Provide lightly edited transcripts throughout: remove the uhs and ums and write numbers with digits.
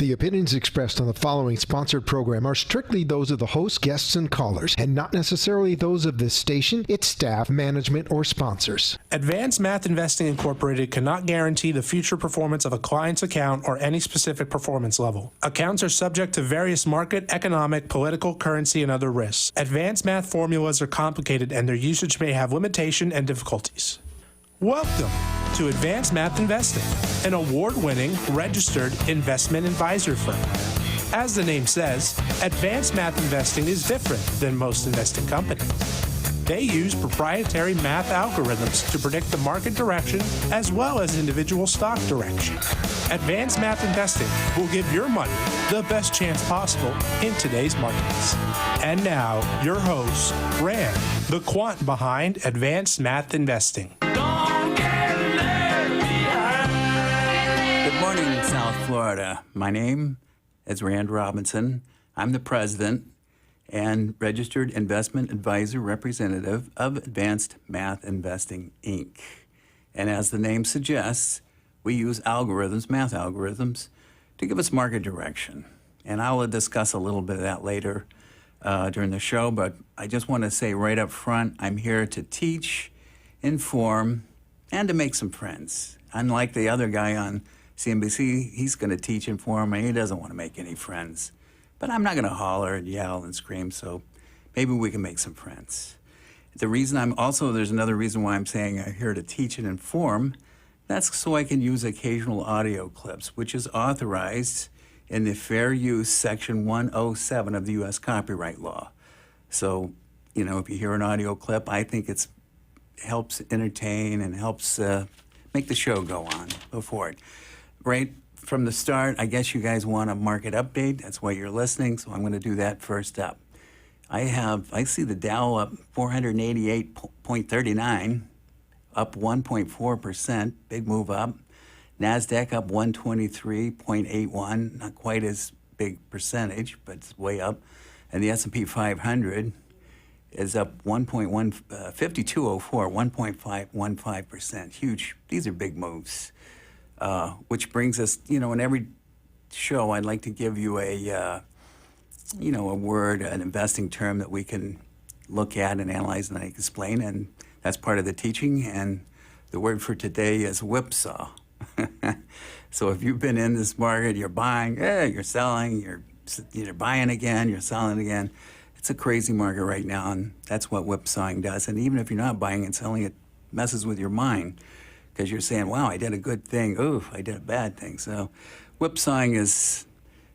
The opinions expressed on the following sponsored program are strictly those of the host, guests, and callers, and not necessarily those of this station, its staff, management, or sponsors. Advanced Math Investing Incorporated cannot guarantee the future performance of a client's account or any specific performance level. Accounts are subject to various market, economic, political, currency, and other risks. Advanced math formulas are complicated and their usage may have limitation and difficulties. Welcome to Advanced Math Investing, an award-winning registered investment advisor firm. As the name says, Advanced Math Investing is different than most investing companies. They use proprietary math algorithms to predict the market direction as well as individual stock direction. Advanced Math Investing will give your money the best chance possible in today's markets. And now, your host, Rand, the quant behind Advanced Math Investing. Good morning, South Florida. My name is Rand Robinson. I'm the president and registered investment advisor representative of Advanced Math Investing, Inc. And as the name suggests, we use algorithms, math algorithms, to give us market direction. And I will discuss a little bit of that later during the show, but I just want to say right up front, I'm here to teach, inform, and to make some friends. Unlike the other guy on CNBC, he's going to teach, inform, and he doesn't want to make any friends. But I'm not going to holler and yell and scream, so maybe we can make some friends. The reason there's another reason why I'm saying I'm here to teach and inform. That's so I can use occasional audio clips, which is authorized in the Fair Use Section 107 of the U.S. Copyright Law. So, if you hear an audio clip, I think it helps entertain and helps make the show go on before it. Right from the start, I guess you guys want a market update. That's why you're listening, so I'm going to do that first up. I see the Dow up 488.39, up 1.4%, big move up. NASDAQ up 123.81, not quite as big percentage, but it's way up. And the S&P 500 is up 5204, 1.515%. Huge. These are big moves. Which brings us, in every show, I'd like to give you a word, an investing term that we can look at and analyze and explain, and that's part of the teaching. And the word for today is whipsaw. So if you've been in this market, you're buying, you're selling, you're buying again, you're selling again. It's a crazy market right now, and that's what whipsawing does. And even if you're not buying and selling, it messes with your mind. Because you're saying, wow, I did a good thing. Ooh, I did a bad thing. So whipsawing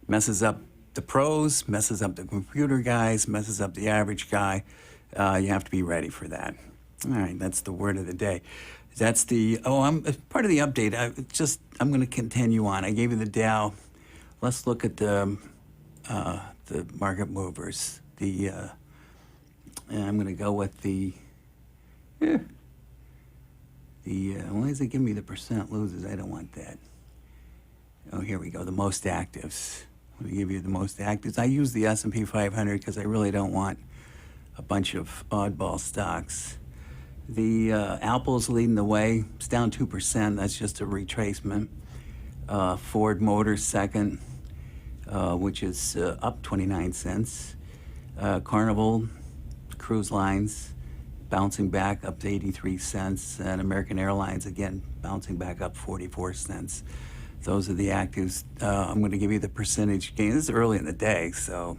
messes up the pros, messes up the computer guys, messes up the average guy. You have to be ready for that. All right, that's the word of the day. That's I'm part of the update. I'm going to continue on. I gave you the Dow. Let's look at the market movers. I'm going to go with why does it give me the percent losers? I don't want that. Oh, here we go, the most actives. Let me give you the most actives. I use the S&P 500 because I really don't want a bunch of oddball stocks. The Apple's leading the way. It's down 2%. That's just a retracement. Ford Motors second, which is up 29 cents. Carnival Cruise Lines bouncing back up to 83 cents, and American Airlines, again, bouncing back up 44 cents. Those are the actives. I'm going to give you the percentage gain. This is early in the day, so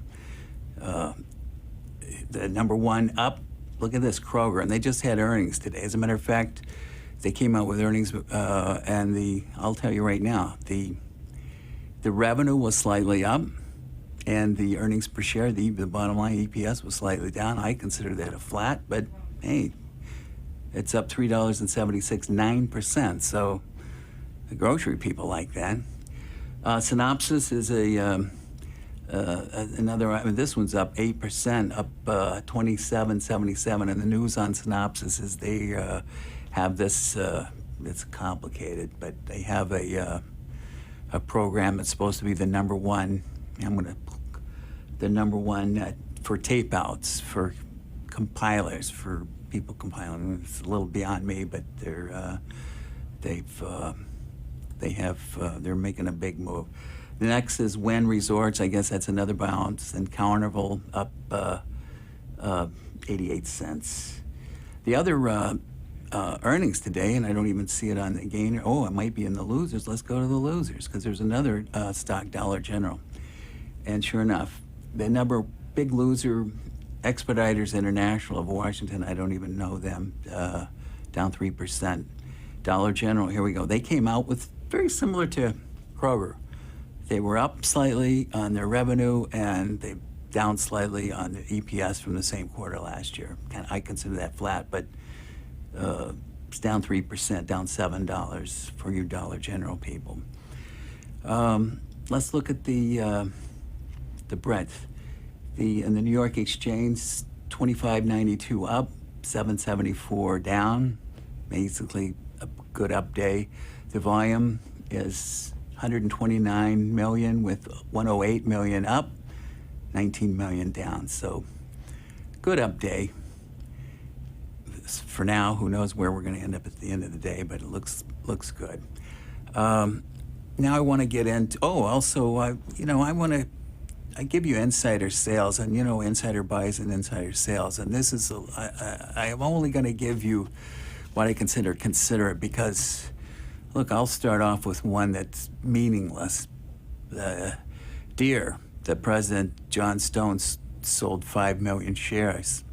the number one up, look at this, Kroger, and they just had earnings today. As a matter of fact, they came out with earnings, and I'll tell you right now, the revenue was slightly up, and the earnings per share, the bottom line EPS was slightly down. I consider that a flat, but hey, it's up $3.76, 9%. So the grocery people like that. Synopsys is another. This one's up 8%, up 27.77. And the news on Synopsys is they have this. It's complicated, but they have a program that's supposed to be the number one. The number one for tape outs, for compilers, for people compiling. It's a little beyond me, but they're making a big move. The next is Wynn Resorts. I guess that's another bounce. And Carnival up 88 cents. The other earnings today, and I don't even see it on the gainer. Oh, it might be in the losers. Let's go to the losers because there's another stock, Dollar General. And sure enough, the big loser, Expeditors International of Washington, I don't even know them, down 3%. Dollar General, here we go. They came out with very similar to Kroger. They were up slightly on their revenue, and they down slightly on the EPS from the same quarter last year. I consider that flat, but it's down 3%, down $7 for you Dollar General people. Let's look at the breadth. In the New York Exchange, 25.92 up, 7.74 down. Basically, a good up day. The volume is 129 million with 108 million up, 19 million down. So, good up day. For now, who knows where we're going to end up at the end of the day, but it looks good. Now I want to get into. I give you insider sales, and insider buys and insider sales, and this is. I am only going to give you what I consider it because, look, I'll start off with one that's meaningless. Deere, the President John Stone sold 5 million shares.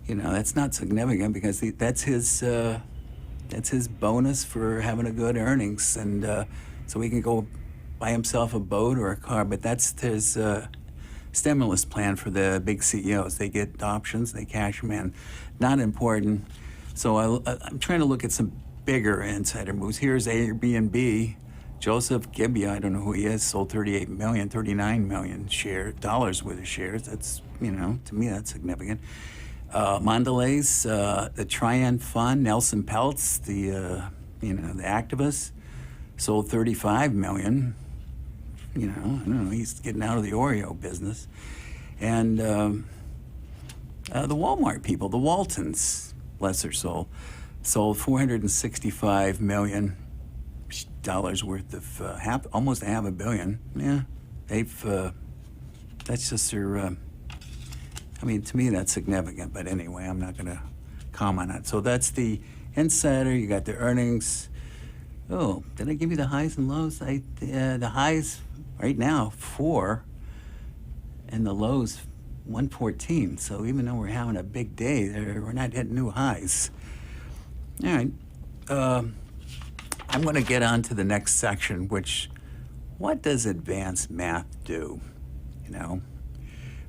That's not significant because that's his bonus for having a good earnings, and so he can go buy himself a boat or a car. But that's his stimulus plan for the big CEOs. They get options, they cash them in. Not important. So I'm trying to look at some bigger insider moves. Here's Airbnb. Joseph Gibbia, I don't know who he is, sold 39 million dollars worth of shares. That's, to me, that's significant. Mondelez, the Trian Fund, Nelson Peltz, the activist, sold 35 million. I don't know, he's getting out of the Oreo business. And the Walmart people, the Waltons, bless their soul, sold $465 million worth of almost $500 million. Yeah, that's just their. To me, that's significant. But anyway, I'm not going to comment on it. So that's the insider. You got the earnings. Oh, did I give you the highs and lows? The highs right now 4, and the lows 114. So even though we're having a big day, we're not hitting new highs. All right. I'm going to get on to the next section, which, what does advanced math do?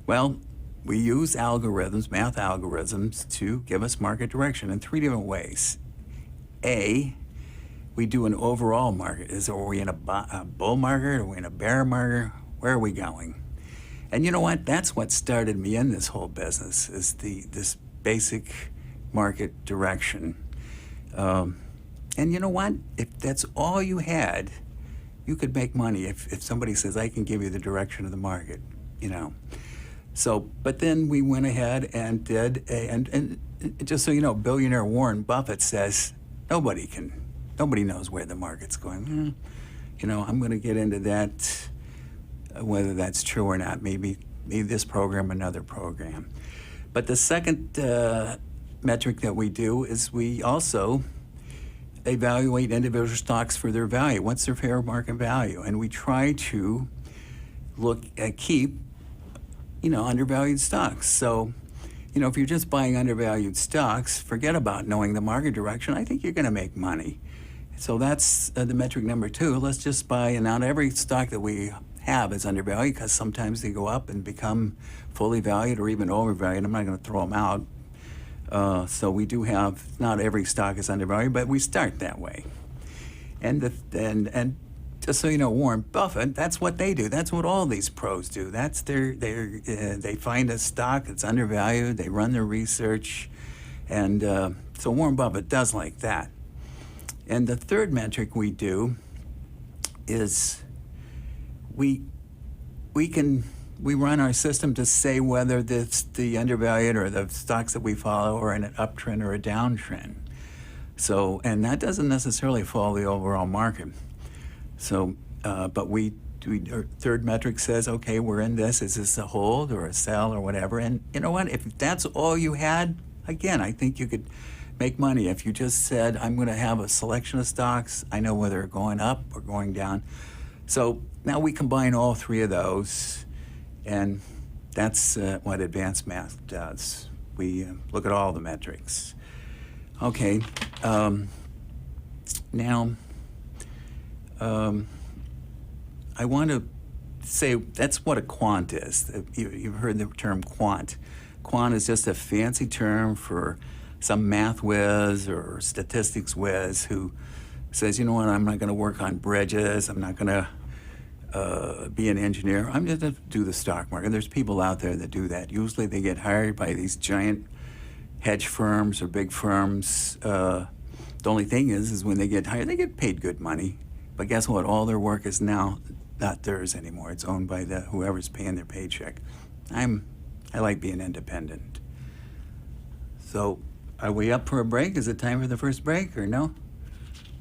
Well, we use algorithms, math algorithms, to give us market direction in 3 different ways. A, we do an overall market. Are we in a bull market? Are we in a bear market? Where are we going? And you know what? That's what started me in this whole business, is this basic market direction. And you know what? If that's all you had, you could make money if somebody says, I can give you the direction of the market, So, but then we went ahead and did, and just so you know, billionaire Warren Buffett says, nobody knows where the market's going. I'm going to get into that, whether that's true or not, maybe this program, another program. But the second metric that we do is we also evaluate individual stocks for their value. What's their fair market value? And we try to keep undervalued stocks. So, if you're just buying undervalued stocks, forget about knowing the market direction. I think you're going to make money. So that's the metric number 2. Let's just buy, and not every stock that we have is undervalued, because sometimes they go up and become fully valued or even overvalued. I'm not going to throw them out. So we do have, not every stock is undervalued, but we start that way. And just so you know, Warren Buffett, that's what they do. That's what all these pros do. That's they find a stock that's undervalued, they run their research, and so Warren Buffett does like that. And the third metric we do is we run our system to say whether the undervalued or the stocks that we follow are in an uptrend or a downtrend. So, and that doesn't necessarily follow the overall market. So, but we Or third metric says, okay, we're in this. Is this a hold or a sell or whatever? And you know what? If that's all you had, again, I think you could make money. If you just said, I'm going to have a selection of stocks, I know whether they're going up or going down. So now we combine all three of those, and that's what advanced math does. We look at all the metrics. Okay. Now, I want to say that's what a quant is. You've heard the term quant. Quant is just a fancy term for some math whiz or statistics whiz who says, you know what, I'm not going to work on bridges. I'm not going to be an engineer. I'm just going to do the stock market. There's people out there that do that. Usually they get hired by these giant hedge firms or big firms. The only thing is when they get hired, they get paid good money. But guess what? All their work is now not theirs anymore. It's owned by whoever's paying their paycheck. I like being independent. So, are we up for a break? Is it time for the first break or no?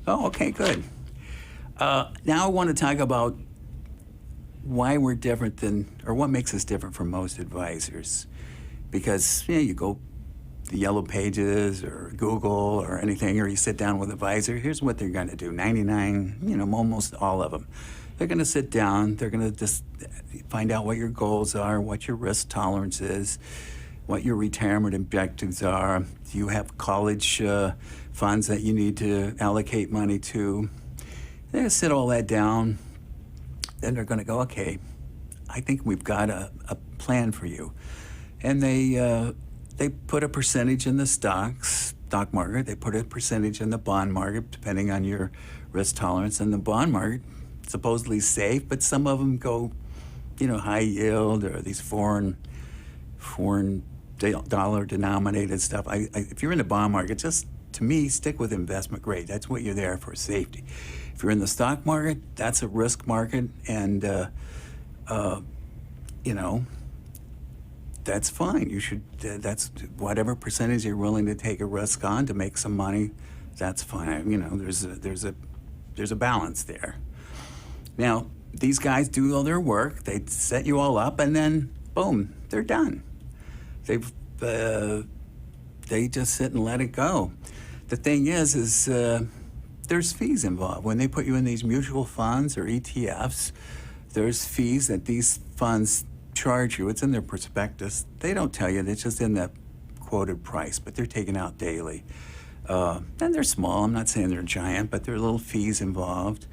Oh, okay, good. Now I want to talk about why we're different or what makes us different from most advisors. Because you go the Yellow Pages or Google or anything, or you sit down with an advisor, here's what they're going to do. 99, almost all of them. They're going to sit down, they're going to just find out what your goals are, what your risk tolerance is, what your retirement objectives are. Do you have college funds that you need to allocate money to? They're going to sit all that down. Then they're going to go, okay, I think we've got a plan for you. And they put a percentage in the stock market. They put a percentage in the bond market, depending on your risk tolerance. And the bond market, supposedly safe, but some of them go, high yield or these foreign dollar denominated stuff. If you're in the bond market, just to me, stick with investment grade. That's what you're there for, safety. If you're in the stock market, that's a risk market, and that's fine. You should. That's whatever percentage you're willing to take a risk on to make some money. That's fine. There's a balance there. Now, these guys do all their work. They set you all up, and then boom, they're done. They just sit and let it go. The thing is there's fees involved when they put you in these mutual funds or ETFs. There's fees that these funds charge you. It's in their prospectus. They don't tell you. It's just in the quoted price, but they're taken out daily. And they're small. I'm not saying they're giant, but there are little fees involved.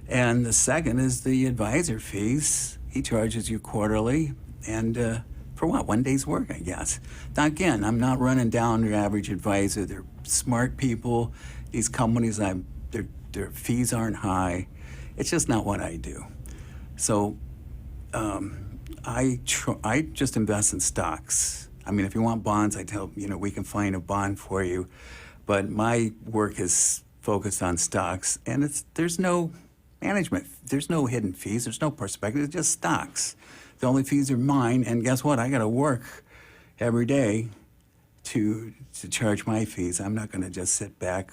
And the second is the advisor fees. He charges you quarterly, and for what? 1 day's work, I guess. Now, again, I'm not running down your average advisor. They're smart people. These companies, their fees aren't high. It's just not what I do. So I just invest in stocks. I mean, if you want bonds, I tell we can find a bond for you. But my work is focused on stocks, and there's no management. There's no hidden fees. There's no perspective. It's just stocks. The only fees are mine, and guess what? I got to work every day to charge my fees. I'm not going to just sit back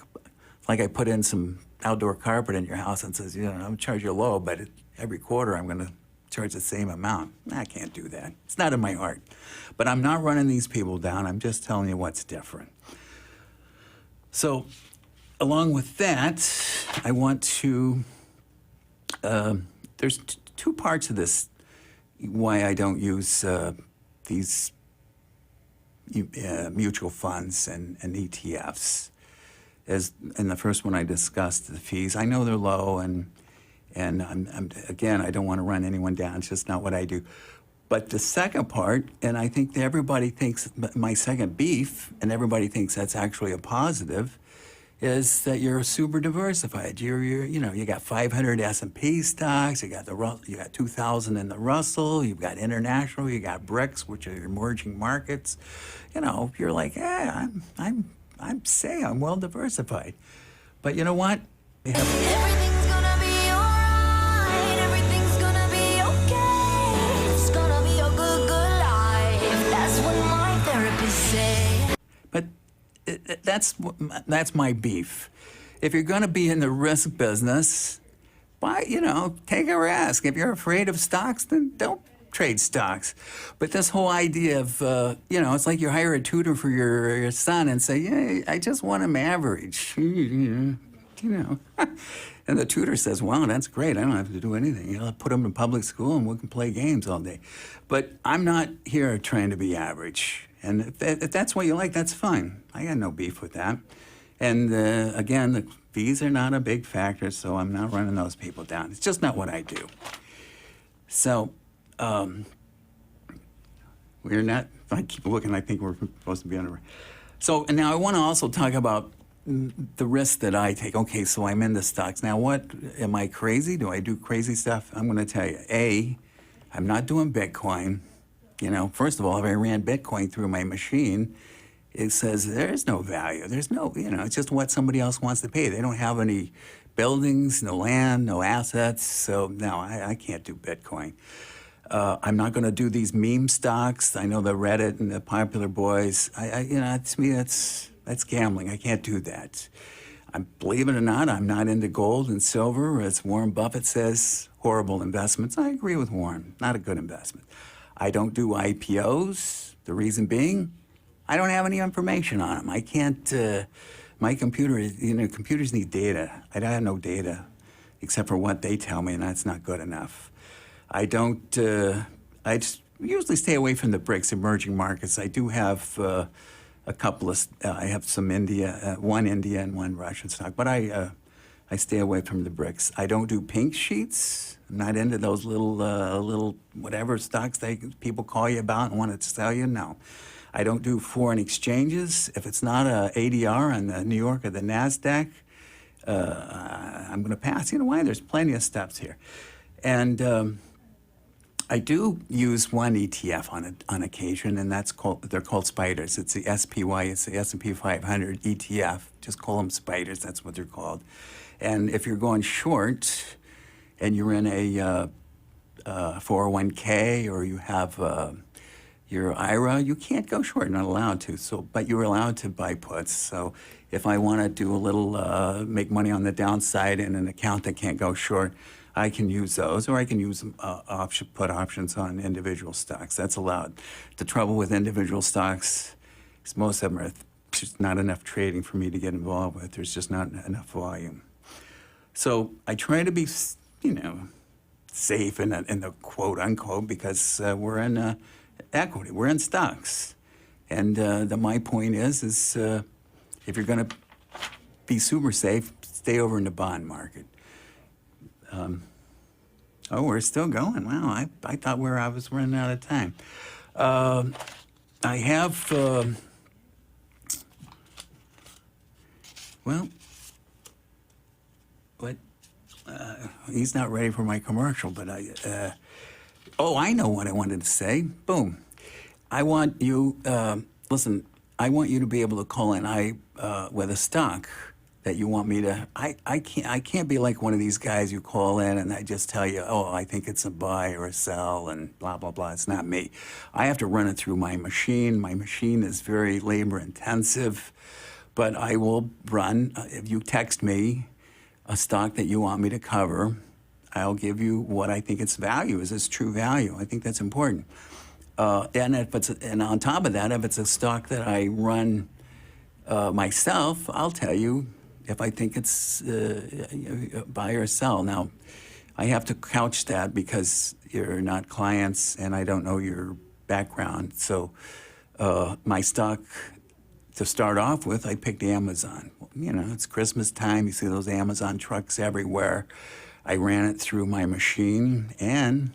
like I put in some outdoor carpet in your house and says, I'm going to charge you low, but every quarter I'm going to charge the same amount. I can't do that. It's not in my heart. But I'm not running these people down. I'm just telling you what's different. So along with that, I want to, there's two parts of this, why I don't use these mutual funds and ETFs. In the first one I discussed the fees. I know they're low, and again, I don't want to run anyone down. It's just not what I do. But the second part, and I think that everybody thinks my second beef, and everybody thinks that's actually a positive, is that you're super diversified. You got 500 S&P stocks. You got 2,000 in the Russell. You've got international. You got BRICS, which are emerging markets. You're like, I'm well diversified. But you know what? Everything's gonna be alright. Everything's gonna be okay. It's gonna be a good life. That's what my therapist said. But that's my beef. If you're going to be in the risk business, buy, take a risk. If you're afraid of stocks, then don't trade stocks. But this whole idea of, it's like you hire a tutor for your son and say, yeah, I just want him average, And the tutor says, wow, that's great. I don't have to do anything. I'll put him in public school and we can play games all day. But I'm not here trying to be average. And if that's what you like, that's fine. I got no beef with that. And again, the fees are not a big factor, so I'm not running those people down. It's just not what I do. So we're not, if I keep looking, I think we're supposed to be under. So now I want to also talk about the risk that I take. Okay, so I'm into stocks. Now what, am I crazy? Do I do crazy stuff? I'm going to tell you, A, I'm not doing Bitcoin. First of all, if I ran Bitcoin through my machine, it says there's no value. There's no, it's just what somebody else wants to pay. They don't have any buildings, no land, no assets. So no, I can't do Bitcoin. I'm not going to do these meme stocks. I know the Reddit and the Popular Boys. To me, that's gambling. I can't do that. Believe it or not, I'm not into gold and silver. As Warren Buffett says, horrible investments. I agree with Warren. Not a good investment. I don't do IPOs. The reason being, I don't have any information on them. I can't, my computer, computers need data. I have no data except for what they tell me, and that's not good enough. I don't, I just usually stay away from the BRICS, emerging markets. I do have a couple of, I have some one India and one Russian stock, but I stay away from the BRICS. I don't do pink sheets. I'm not into those little whatever stocks people call you about and want to sell you. No. I don't do foreign exchanges. If it's not a ADR on the New York or the NASDAQ, I'm going to pass. You know why? There's plenty of steps here. And I do use one ETF on occasion, and they're called spiders. It's the SPY, it's the S&P 500 ETF. Just call them spiders, that's what they're called. And if you're going short and you're in a 401k or you have your IRA, you can't go short, you're not allowed to. But you're allowed to buy puts. So if I want to do a little, make money on the downside in an account that can't go short, I can use those, or I can use put options on individual stocks. That's allowed. The trouble with individual stocks is most of them are just not enough trading for me to get involved with. There's just not enough volume. So I try to be, safe in the quote unquote, because we're in equity, we're in stocks. And my point is if you're going to be super safe, stay over in the bond market. We're still going. Wow, I thought I was running out of time. I have, he's not ready for my commercial, but I know what I wanted to say. Boom. I want you, listen, I want you to be able to call in with a stock that you want me to, I can't be like one of these guys you call in and I just tell you, I think it's a buy or a sell and blah, blah, blah. It's not me. I have to run it through my machine. My machine is very labor intensive, but I will run, if you text me a stock that you want me to cover, I'll give you what I think its value is, its true value. I think that's important. And on top of that, if it's a stock that I run myself, I'll tell you if I think it's buy or sell. Now, I have to couch that because you're not clients and I don't know your background. So my stock, to start off with, I picked Amazon. It's Christmas time. You see those Amazon trucks everywhere. I ran it through my machine and,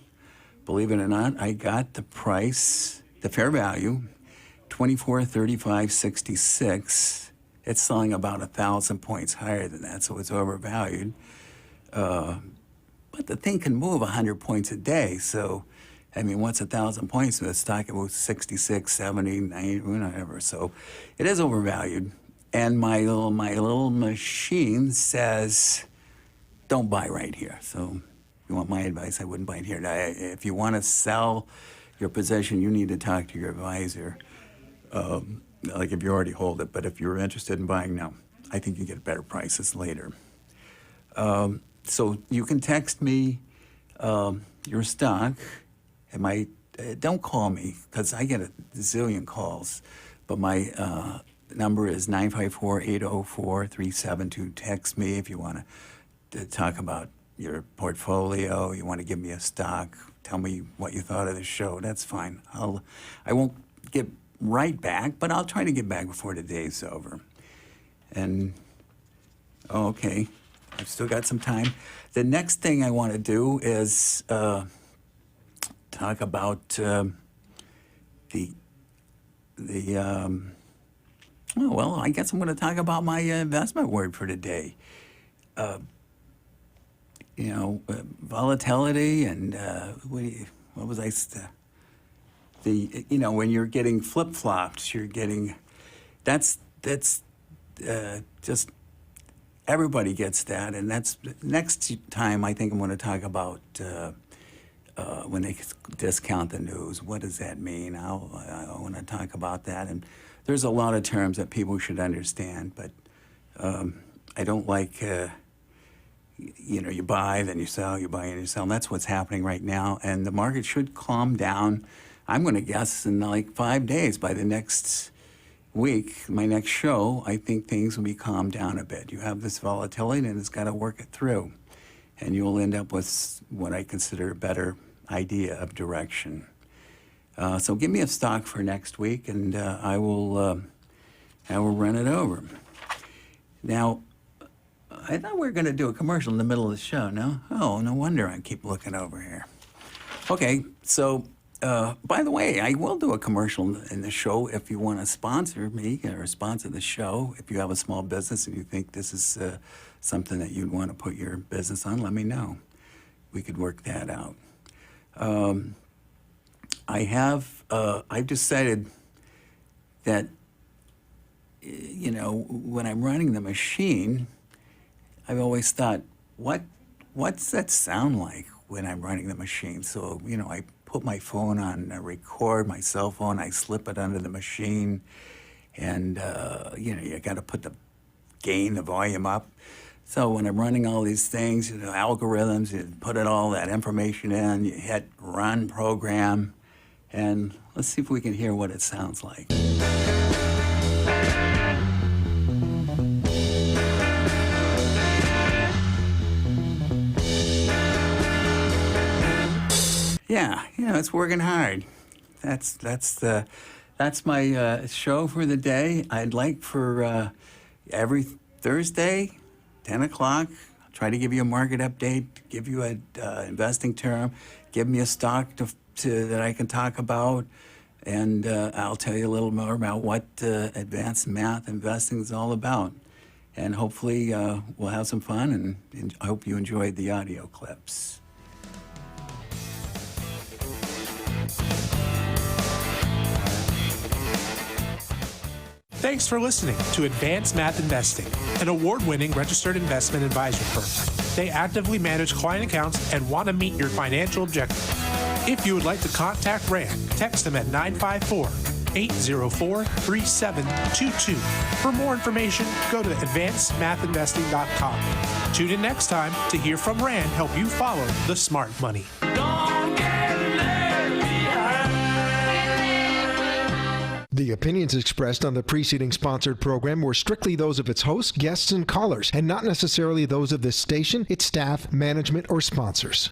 believe it or not, I got the price, the fair value, $24.35.66. It's selling about 1,000 points higher than that, so it's overvalued. But the thing can move 100 points a day. So, what's 1,000 points? The stock moves 66, 70, 90, whatever. So it is overvalued. And my little machine says, don't buy right here. So if you want my advice, I wouldn't buy it here. If you want to sell your position, you need to talk to your advisor. Like if you already hold it, but if you're interested in buying now, I think you get better prices later. So you can text me your stock. Don't call me because I get a zillion calls, but my number is 954-804-372. Text me if you want to talk about your portfolio, you want to give me a stock, tell me what you thought of the show. That's fine. I won't get right back, but I'll try to get back before the day's over. And okay, I've still got some time. The next thing I want to do is talk about well, I guess I'm going to talk about my investment word for today. Volatility and what was I? When you're getting flip-flopped, you're getting that's just everybody gets that, and that's next time I think I'm going to talk about when they discount the news. What does that mean? I want to talk about that, and there's a lot of terms that people should understand, but I don't like. You buy, then you sell, you buy and you sell. And that's what's happening right now. And the market should calm down. I'm going to guess in like 5 days, by the next week, my next show, I think things will be calmed down a bit. You have this volatility and it's got to work it through. And you'll end up with what I consider a better idea of direction. So give me a stock for next week and I will run it over. Now, I thought we were going to do a commercial in the middle of the show, no? Oh, no wonder I keep looking over here. Okay, so, by the way, I will do a commercial in the show if you want to sponsor me or sponsor the show. If you have a small business and you think this is something that you'd want to put your business on, let me know. We could work that out. I've decided that, when I'm running the machine, I've always thought, what's that sound like when I'm running the machine? So, I put my phone on record, my cell phone, I slip it under the machine, and, you got to put the gain, the volume up. So when I'm running all these things, algorithms, you put all that information in, you hit run program, and let's see if we can hear what it sounds like. Yeah, it's working hard. That's my show for the day. I'd like for every Thursday, 10 o'clock, I'll try to give you a market update, give you an investing term, give me a stock that I can talk about, and I'll tell you a little more about what advanced math investing is all about. And hopefully we'll have some fun, and I hope you enjoyed the audio clips. Thanks for listening to Advanced Math Investing, an award-winning registered investment advisor firm. They actively manage client accounts and want to meet your financial objectives. If you would like to contact Rand, text them at 954-804-3722. For more information, go to advancedmathinvesting.com. Tune in next time to hear from Rand help you follow the smart money. The opinions expressed on the preceding sponsored program were strictly those of its hosts, guests, and callers, and not necessarily those of this station, its staff, management, or sponsors.